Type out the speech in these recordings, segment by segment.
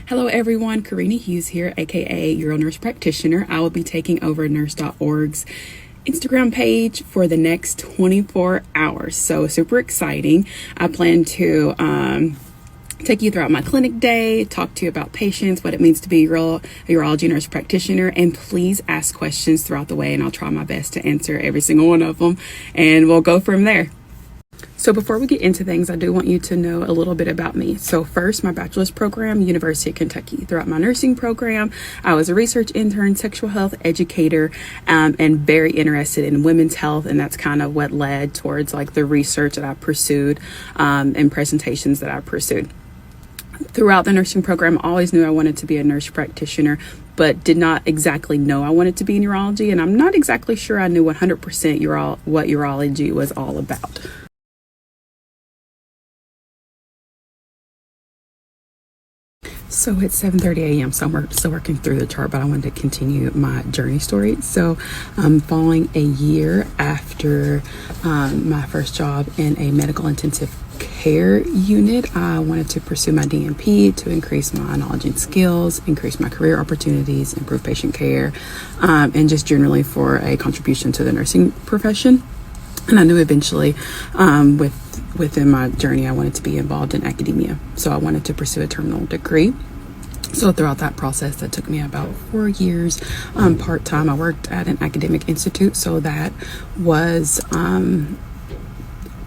Hello everyone, Corinna here, aka Urology Nurse Practitioner. I will be taking over Nurse.org's Instagram page for the next 24 hours. So super exciting. I plan to take you throughout my clinic day, talk to you about patients, what it means to be a urology nurse practitioner, and please ask questions throughout the way and I'll try my best to answer every single one of them and we'll go from there. So before we get into things, I do want you to know a little bit about me. So first, my bachelor's program, University of Kentucky. Throughout my nursing program, I was a research intern, sexual health educator, and very interested in women's health. And that's kind of what led towards like the research that I pursued and presentations that I pursued. Throughout the nursing program, I always knew I wanted to be a nurse practitioner, but did not exactly know I wanted to be in urology. And I'm not exactly sure I knew 100% what urology was all about. So it's 7:30 a.m. so I'm still working through the chart, but I wanted to continue my journey story. So following a year after my first job in a medical intensive care unit, I wanted to pursue my DNP to increase my knowledge and skills, increase my career opportunities, improve patient care, and just generally for a contribution to the nursing profession. And I knew eventually within my journey, I wanted to be involved in academia. So I wanted to pursue a terminal degree. So throughout that process, that took me about 4 years part-time. I worked at an academic institute. So that was,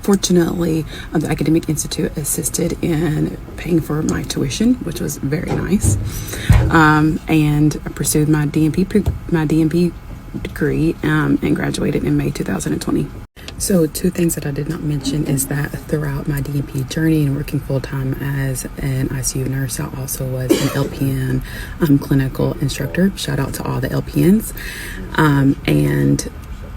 fortunately, the academic institute assisted in paying for my tuition, which was very nice. And I pursued my DNP degree and graduated in May 2020. So two things that I did not mention is that throughout my DNP journey and working full-time as an ICU nurse, I also was an LPN clinical instructor. Shout out to all the LPNs. And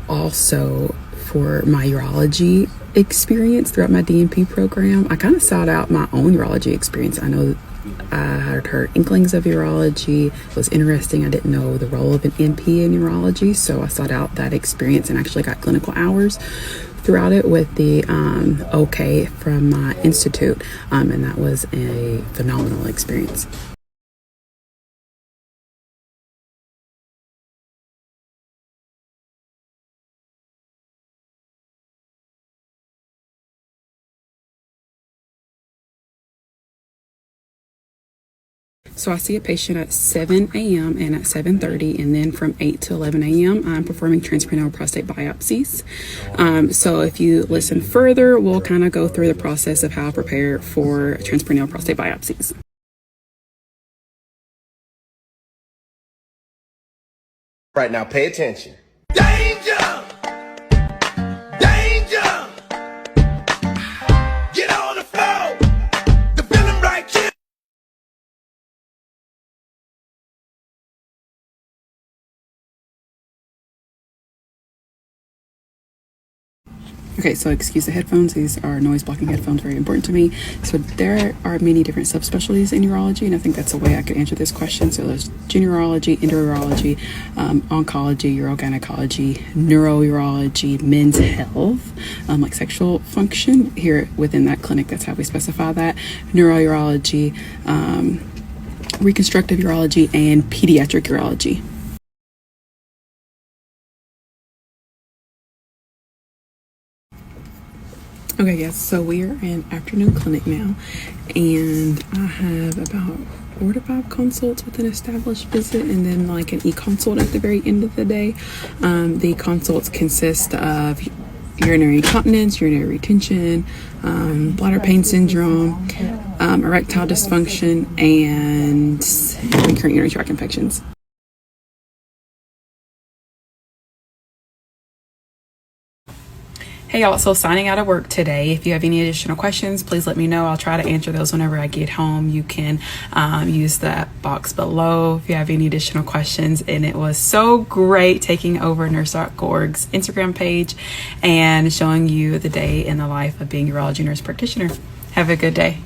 also for my urology experience throughout my DNP program, I kind of sought out my own urology experience. I know I had heard inklings of urology. It was interesting. I didn't know the role of an NP in urology, so I sought out that experience and actually got clinical hours throughout it with the OK from my institute, and that was a phenomenal experience. So I see a patient at 7 a.m. and at 7:30, and then from 8 to 11 a.m. I'm performing transperineal prostate biopsies. So if you listen further, we'll kind of go through the process of how I prepare for transperineal prostate biopsies. Right now, pay attention. Danger! Danger! Get on the floor! The feeling right here! Okay, so excuse the headphones. These are noise blocking headphones, very important to me. So there are many different subspecialties in urology, and I think that's a way I could answer this question. So there's genurology, endourology, oncology, urogynecology, neurourology, men's health, like sexual function. Here within that clinic, that's how we specify that. Neurourology, reconstructive urology, and pediatric urology. Okay, yes, so we are in afternoon clinic now, and I have about 4 to 5 consults with an established visit and then like an e-consult at the very end of the day. The consults consist of urinary incontinence, urinary retention, bladder pain syndrome, erectile dysfunction, and recurrent urinary tract infections. Hey y'all, so signing out of work today. If you have any additional questions, please let me know. I'll try to answer those whenever I get home. You can use that box below if you have any additional questions. And it was so great taking over Nurse.org's Instagram page and showing you the day in the life of being a urology nurse practitioner. Have a good day.